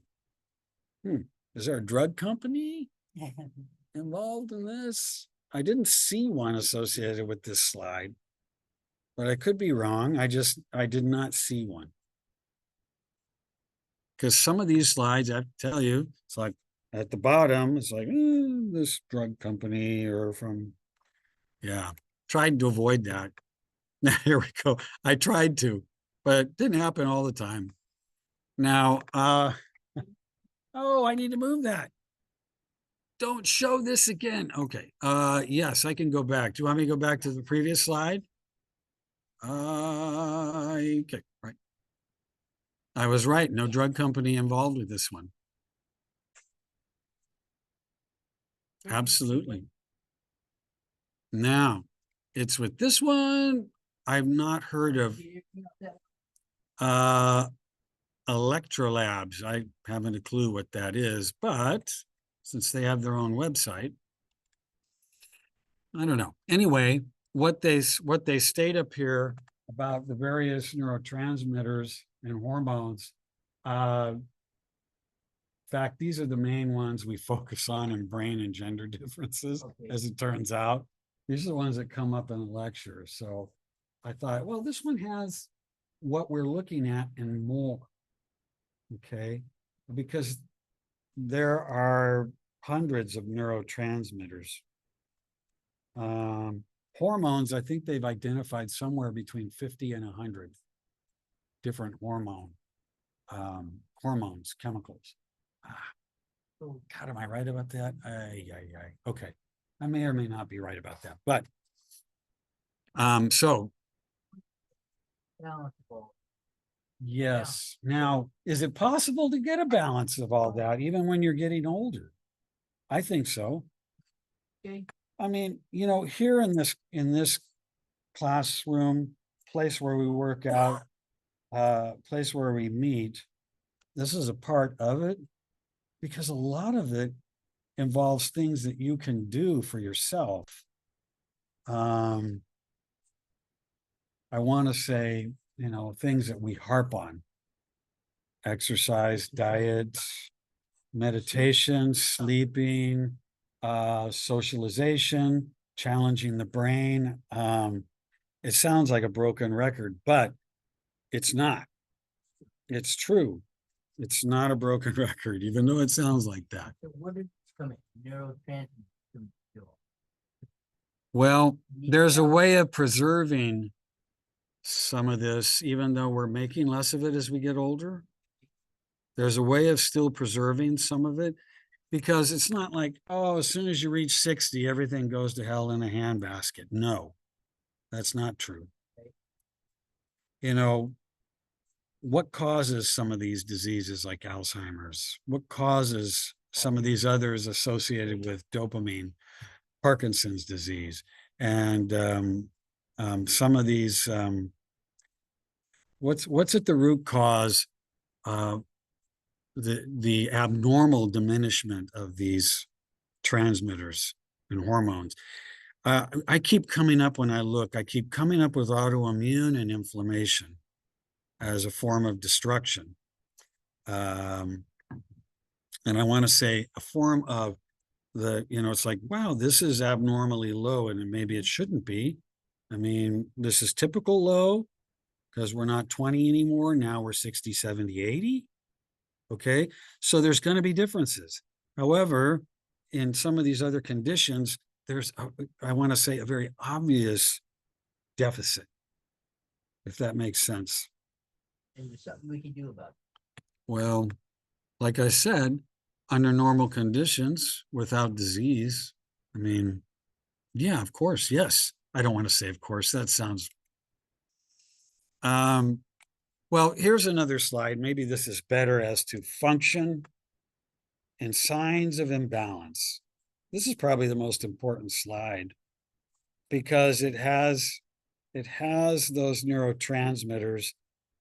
is there a drug company involved in this? I didn't see one associated with this slide, but I could be wrong. I did not see one. Because some of these slides, I have to tell you, it's like at the bottom, it's like, this drug company or from, tried to avoid that. Here we go. I tried to, but it didn't happen all the time. Now, oh, I need to move that. Don't show this again. Okay. Yes, I can go back. Do you want me to go back to the previous slide? Okay, right. I was right. No drug company involved with this one. Absolutely. Now, it's with this one. I've not heard of Electrolabs. I haven't a clue what that is, but since they have their own website, I don't know. Anyway, what they state up here about the various neurotransmitters and hormones. In fact, these are the main ones we focus on in brain and gender differences, as it turns out. These are the ones that come up in the lecture. So I thought, well, this one has what we're looking at and more. Okay, because there are hundreds of neurotransmitters. Hormones, I think they've identified somewhere between 50 and 100 different hormones, chemicals. Oh, God, am I right about that? Okay, I may or may not be right about that, but so Balanceable. yes. Now, is it possible to get a balance of all that even when you're getting older? I think so. Okay, I mean, here in this classroom, place where we work out, place where we meet, this is a part of it because a lot of it involves things that you can do for yourself. I want to say, things that we harp on: exercise, diet, meditation, sleeping, socialization, challenging the brain. It sounds like a broken record, but it's not. It's true. It's not a broken record, even though it sounds like that. so what is coming, neurotransmitters? Well, there's a way of preserving some of this, even though we're making less of it as we get older. There's a way of still preserving some of it because it's not like, oh, as soon as you reach 60, everything goes to hell in a handbasket. No, that's not true. What causes some of these diseases like Alzheimer's? What causes some of these others associated with dopamine, Parkinson's disease, and some of these, what's at the root cause? The abnormal diminishment of these transmitters and hormones. I keep coming up when I look, I keep coming up with autoimmune and inflammation as a form of destruction. And I want to say a form of it's like, wow, this is abnormally low and maybe it shouldn't be. I mean, this is typical low because we're not 20 anymore. Now we're 60, 70, 80. Okay. So there's going to be differences. However, in some of these other conditions, there's, I want to say, a very obvious deficit, if that makes sense. And there's something we can do about it. Well, like I said, under normal conditions, without disease, I mean, yeah, of course, yes. I don't want to say of course, that sounds. Well, here's another slide. Maybe this is better as to function and signs of imbalance. This is probably the most important slide because it has those neurotransmitters.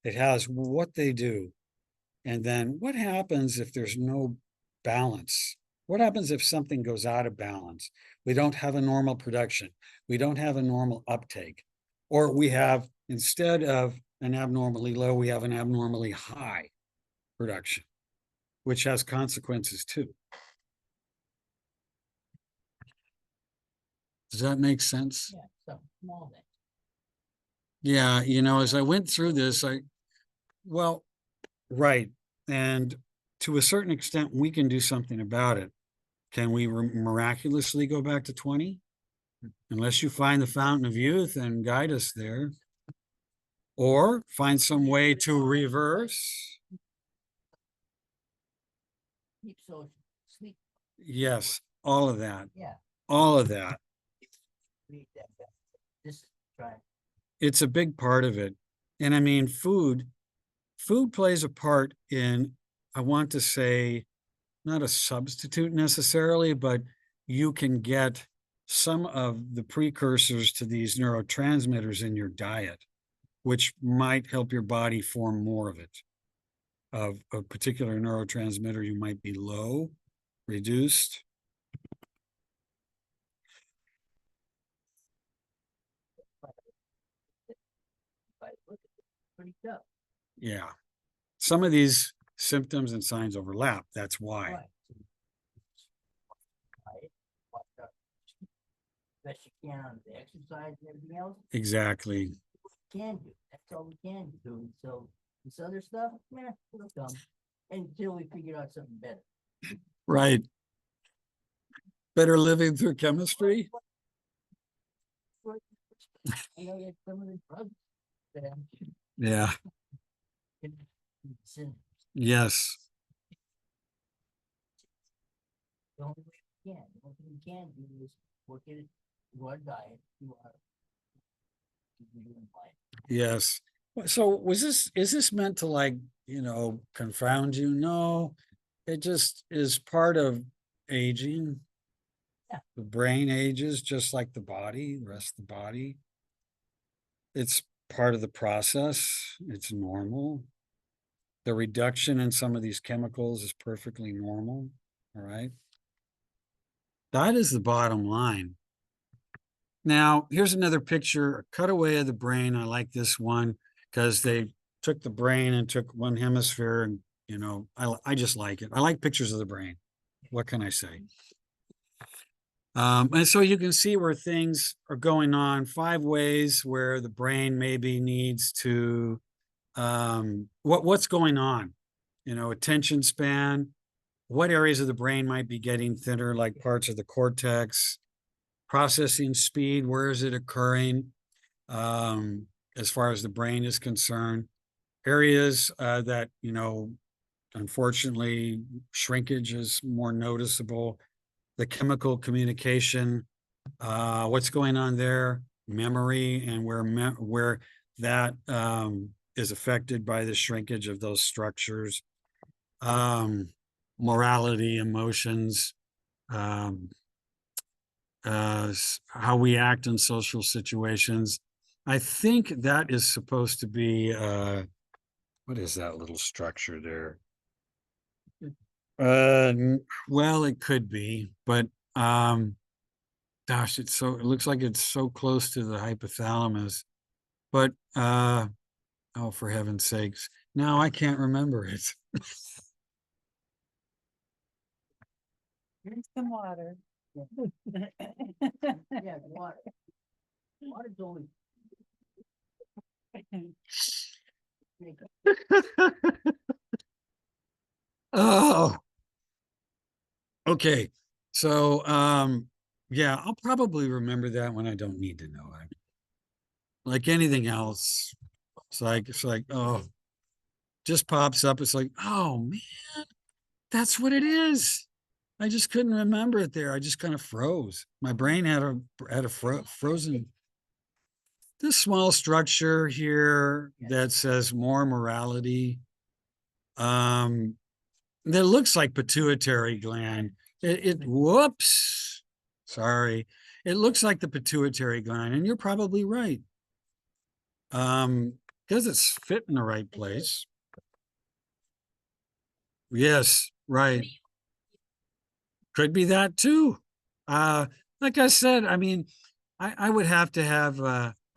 It has what they do. And then what happens if there's no balance? What happens if something goes out of balance? We don't have a normal production. We don't have a normal uptake. Or we have, instead of an abnormally low, we have an abnormally high production, which has consequences too. Does that make sense? Yeah, something small then. Yeah, as I went through this, well, right. And to a certain extent, we can do something about it. Can we miraculously go back to 20? Unless you find the fountain of youth and guide us there. Or find some way to reverse. Sleep social, sleep, Yes, all of that. yeah, All of that. create that balance. This is trying. It's a big part of it. And I mean, food plays a part in, I want to say, not a substitute necessarily, but you can get some of the precursors to these neurotransmitters in your diet, which might help your body form more of it. Of a particular neurotransmitter, you might be low, reduced. But look, it's pretty tough. Yeah. Some of these symptoms and signs overlap. That's why. Right. Diet, watch out. Best you can on the exercise and everything else. Exactly. Can do. That's all we can do. So this other stuff, we'll come until we figure out something better. Right. Better living through chemistry. I know that some of the drugs that Yeah. the Yes. only way we can. The only thing we can do is work at it, do our diet, do our life. Yes. So is this meant to, like, confound you? No, it just is part of aging. Yeah. The brain ages just like the body, the rest of the body. It's part of the process. It's normal. The reduction in some of these chemicals is perfectly normal. All right. That is the bottom line. Now, here's another picture, a cutaway of the brain. I like this one because they took the brain and took one hemisphere, and I just like it. I like pictures of the brain. What can I say? And so you can see where things are going on, 5 ways where the brain maybe needs to what's going on, attention span, what areas of the brain might be getting thinner, like parts of the cortex, processing speed, where is it occurring, as far as the brain is concerned, areas that, unfortunately, shrinkage is more noticeable, the chemical communication, what's going on there, memory, and where that is affected by the shrinkage of those structures, morality, emotions, um, how we act in social situations. I think that is supposed to be what is that little structure there? Well, it could be, but gosh, it looks like it's so close to the hypothalamus. But oh, for heaven's sakes, now I can't remember it. Drink some water. Yeah, water. Water's only. Oh, okay. So yeah, I'll probably remember that when I don't need to know it. Like anything else, it's like, oh, just pops up. It's like, oh man, that's what it is. I just couldn't remember it there. I just kind of froze. My brain had a frozen. This small structure here that says more morality. That looks like pituitary gland. Whoops. Sorry. It looks like the pituitary gland, and you're probably right. Because it's fit in the right place. Yes, right. Could be that too. Like I said, I mean, I would have to have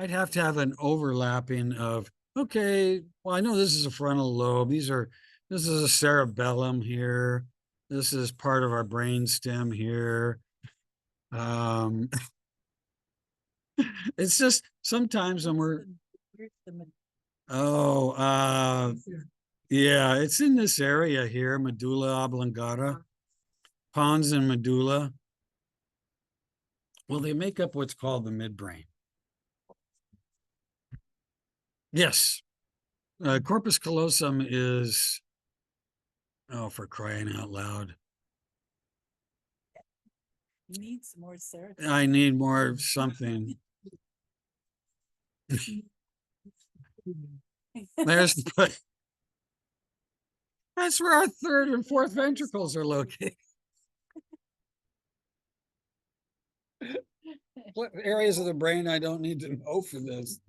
I'd have to have an overlapping of, okay, well, I know this is a frontal lobe. This is a cerebellum here. This is part of our brain stem here. Um, it's just sometimes when oh, yeah, it's in this area here, medulla oblongata, pons and medulla. Well, they make up what's called the midbrain. Yes. Corpus callosum is, oh, for crying out loud. You need some more serotonin. I need more something. There's, that's where our third and fourth ventricles are located. What areas of the brain I don't need to know for this?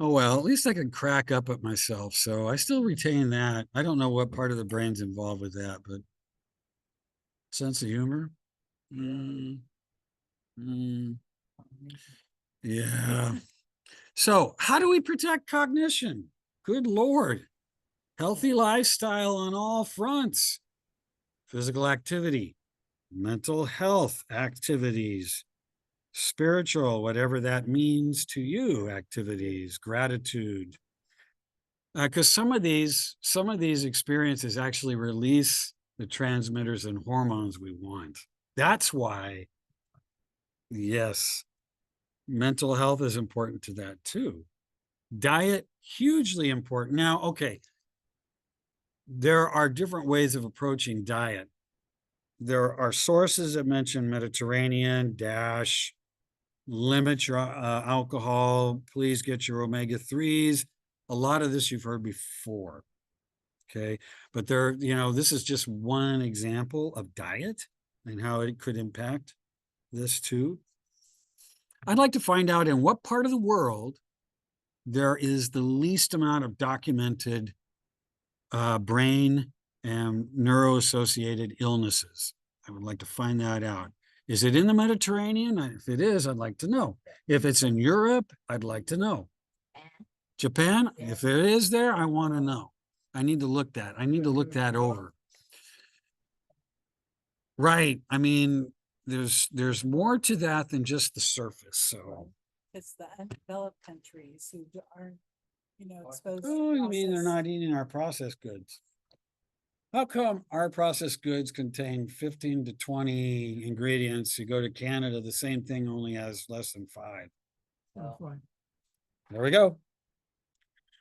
Oh, well, at least I can crack up at myself. So I still retain that. I don't know what part of the brain's involved with that, but sense of humor. Yeah. So how do we protect cognition? Good Lord. Healthy lifestyle on all fronts. Physical activity, mental health activities, spiritual, whatever that means to you, activities, gratitude. Because some of these experiences actually release the transmitters and hormones we want. That's why, yes, mental health is important to that too. Diet, hugely important. Now, okay, there are different ways of approaching diet. There are sources that mention Mediterranean, DASH, limit your alcohol, please get your omega-3s. A lot of this you've heard before. Okay, but there, this is just one example of diet and how it could impact this too. I'd like to find out in what part of the world there is the least amount of documented brain and neuro-associated illnesses. I would like to find that out. Is it in the Mediterranean? If it is, I'd like to know. If it's in Europe, I'd like to know. Japan, if it is there, I want to know. I need to look that over. Right. I mean, there's more to that than just the surface. So. It's the undeveloped countries who aren't, exposed. Oh, to you mean they're processed- not eating our processed goods? How come our processed goods contain 15 to 20 ingredients? You go to Canada, the same thing only has less than 5. There we go.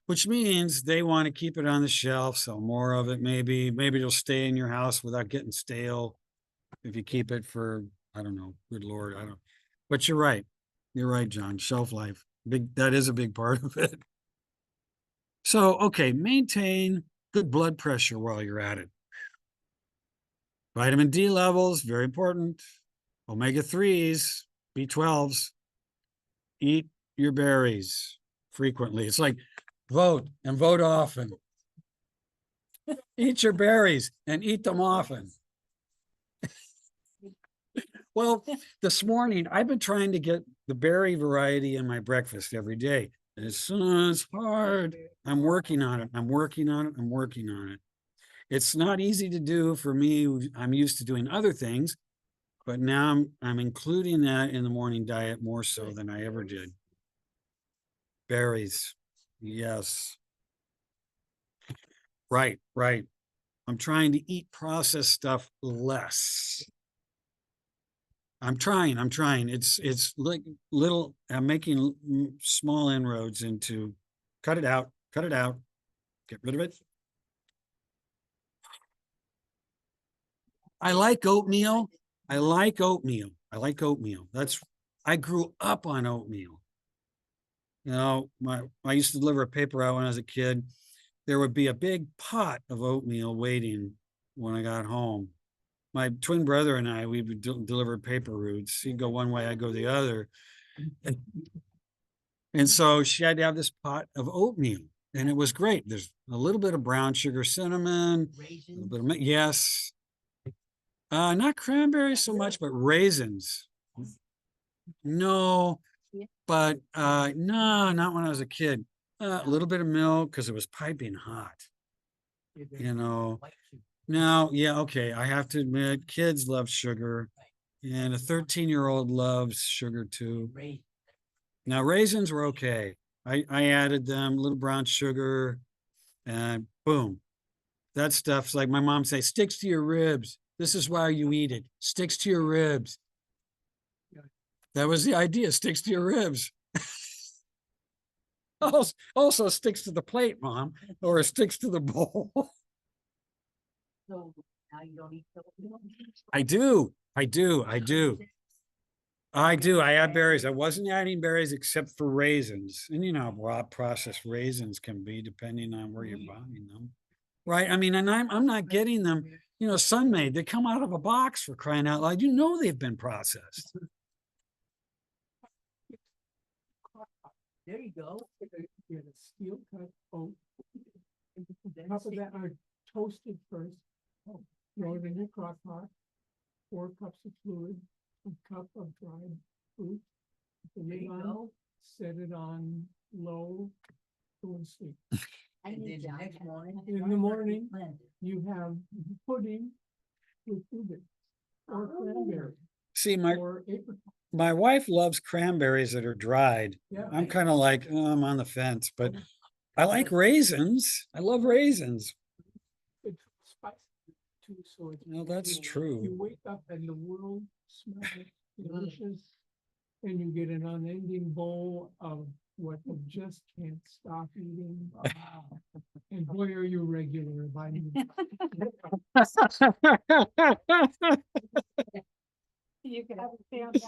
Which means they want to keep it on the shelf, sell more of it. Maybe it'll stay in your house without getting stale if you keep it for, I don't know, good Lord, I don't. But you're right. You're right, John. Shelf life. That is a big part of it. So, okay, maintain good blood pressure while you're at it. Vitamin D levels, very important. Omega-3s, B12s. Eat your berries frequently. It's like vote and vote often. Eat your berries and eat them often. Well, this morning I've been trying to get the berry variety in my breakfast every day. It's hard. I'm working on it. I'm working on it. It's not easy to do for me. I'm used to doing other things, but now I'm including that in the morning diet more so than I ever did. Berries. Yes. Right. I'm trying to eat processed stuff less. I'm trying. It's like little, I'm making small inroads into cut it out, get rid of it. I like oatmeal. I like oatmeal. I grew up on oatmeal. I used to deliver a paper out when I was a kid. There would be a big pot of oatmeal waiting when I got home. My twin brother and I, we would deliver paper routes. He'd go one way, I'd go the other. And so she had to have this pot of oatmeal, and it was great. There's a little bit of brown sugar, cinnamon, a little bit of, yes. Not cranberries so much, but raisins. No, but no, not when I was a kid. A little bit of milk because it was piping hot. Now, yeah, okay. I have to admit, kids love sugar, and a 13-year-old loves sugar too. Now, raisins were okay. I added them, a little brown sugar, and boom. That stuff's like my mom say, sticks to your ribs. This is why you eat it. Sticks to your ribs. That was the idea, sticks to your ribs. Also sticks to the plate, Mom, or sticks to the bowl. So now you don't eat oatmeal? I do. I add berries. I wasn't adding berries except for raisins. And raw processed raisins can be depending on where you're buying them. Right. I mean, and I'm not getting them, Sun-made. They come out of a box, for crying out loud. They've been processed. There you go. Get a steel cut oat. Top of that are toasted first. Throw it in your crock pot. 4 cups of fluid, a cup of dried fruit. Put the There lid you on, go. set it on low, go and sleep. And then the next morning. In the morning, blend it. you have pudding with blueberries or cranberry See, or apricot. my wife loves cranberries that are dried. Yeah. I'm kind of like, I'm on the fence, but I like raisins. I love raisins. It's spicy too, so it's. Well, that's You true. wake up and the world smells delicious. And you get an unending bowl of what you just can't stop eating. And boy, are you regular by me. You can have a family.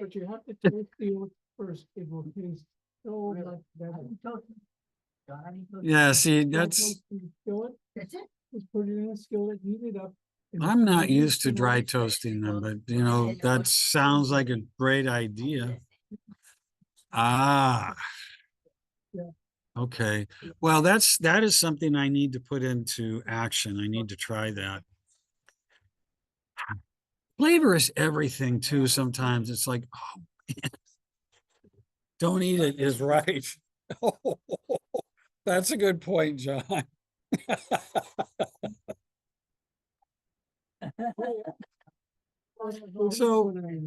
But you have to taste the oat first. It will taste so much better. John, how do you cook? Yeah, see, Dry that's, toast in the skillet, That's it. just put it in a skillet, heat it up. and I'm not maybe used to some dry ice. toasting them, but you know, that sounds like a great idea. Ah. Yeah. Okay, well, that is something I need to put into action. I need to try that. Flavor is everything too. Sometimes it's like, oh, man, don't eat it is right. That's a good point, John. So- When I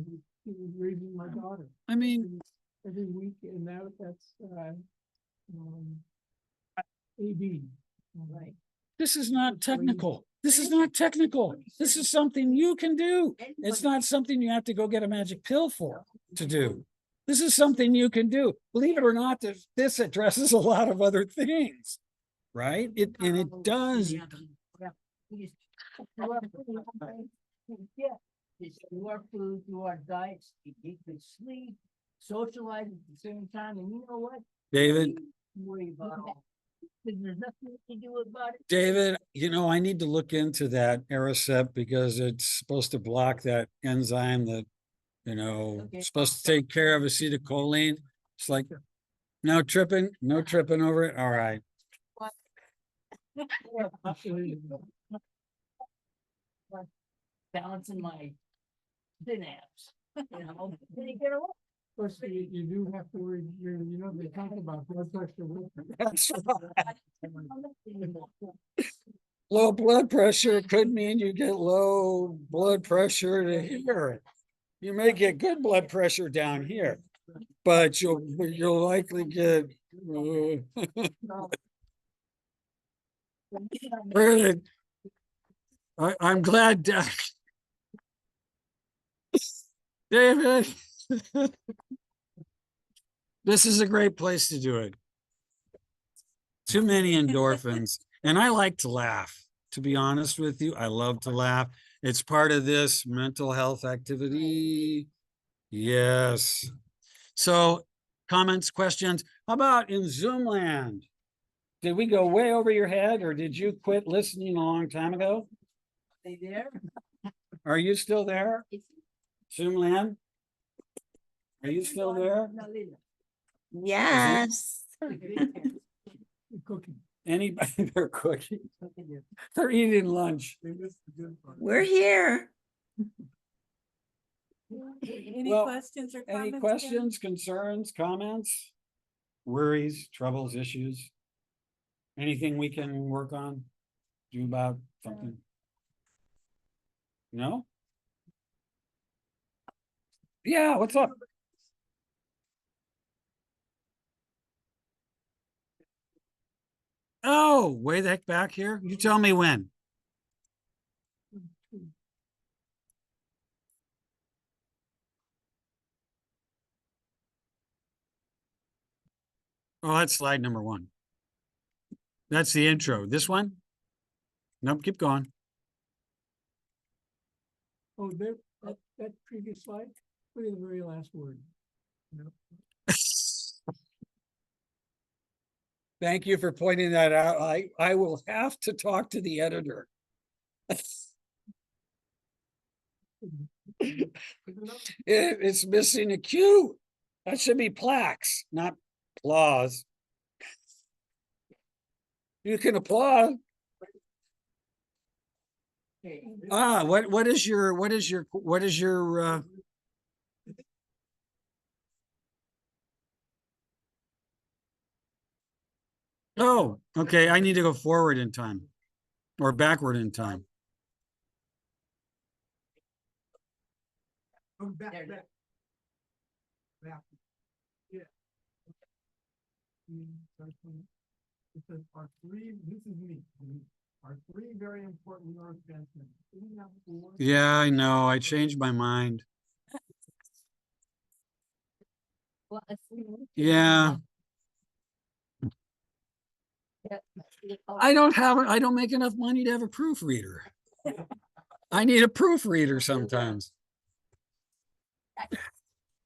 was raising my daughter. I mean, Every week, and now that's, AB. Right. this is not technical. This is not technical. This is something you can do. It's not something you have to go get a magic pill for to do. This is something you can do. Believe it or not, this addresses a lot of other things, right? And it does. Yeah. You just- you are food, yeah, it's your food, your diets, you get good sleep, socialize at the same time, and you know what? David, Don't worry about all. Because there's nothing you can do about it. David, you know, I need to look into that Aricept because it's supposed to block that enzyme that, you know, Okay. supposed to take care of acetylcholine. It's like, no tripping over it. All right. Balancing my synapse, you know, then you get along. Plus, you do have to worry, you know, they talk about blood pressure. That's right. Low blood pressure could mean you get low blood pressure to here. You may get good blood pressure down here, but you'll likely get. Really, I'm glad, David. This is a great place to do it. Too many endorphins, and I like to laugh. To be honest with you, I love to laugh. It's part of this mental health activity. Yes. So, comments, questions? How about in Zoom land? Did we go way over your head, or did you quit listening a long time ago? They there? Are you still there? Zoom land? Are you still there? No, Linda. Yes, Cooking. Anybody? They're cooking. They're eating lunch. we're here. Any Well, questions or Any comments? Ken? questions, concerns, comments, worries, troubles, issues? Anything we can work on, do about something? No? Yeah, what's up? Oh, way the heck back here? You tell me when. Oh, that's slide number 1. That's the intro. This one? Nope, keep going. Oh, that previous slide, look at the very last word. No. Thank you for pointing that out. I will have to talk to the editor. It's missing a Q. That should be plaques, not applause. You can applaud. Okay. Ah, what is your oh, okay, I need to go forward in time or backward in time. Back, There it back. Back. Yeah. It says our 3, this is me, our 3 very important neurotransmitters. Didn't we have 4? Yeah, I know. I changed my mind. Well, Yeah, I don't make enough money to have a proofreader. I need a proofreader sometimes.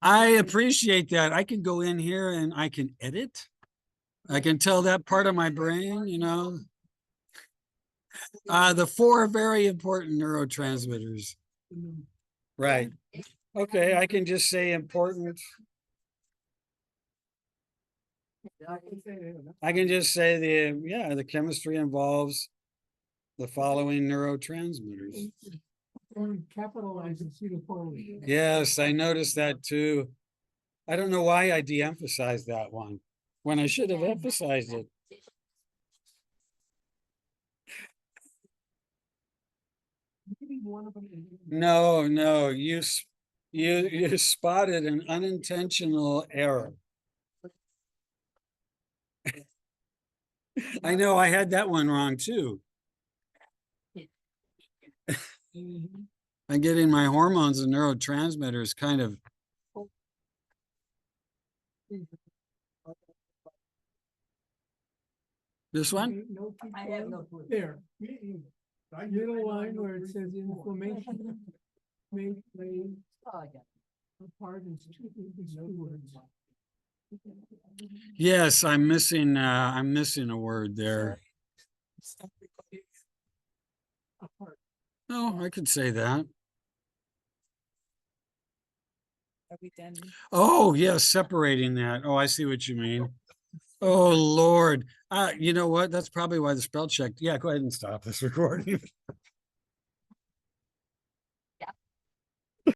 I appreciate that. I can go in here and I can edit. I can tell that part of my brain, you know. The 4 very important neurotransmitters. Right. Okay, I can just say important. I can just say the chemistry involves the following neurotransmitters. Capitalize acetylcholine. Yes, I noticed that too. I don't know why I de-emphasized that one when I should have emphasized it. Maybe one of them is- No, no, you spotted an unintentional error. I know I had that one wrong too. Mhm. I'm getting my hormones and neurotransmitters kind of. This one? Okay, no I have no ketone. clue. There. Middle line where it says inflammation. May play Oh, I got it. a part in these two words. Yes, I'm missing a word there. A part. Oh, I could say that. Are we done? Oh, yes, separating that. Oh, I see what you mean. Oh, Lord. You know what? That's probably why the spell check. Yeah, go ahead and stop this recording.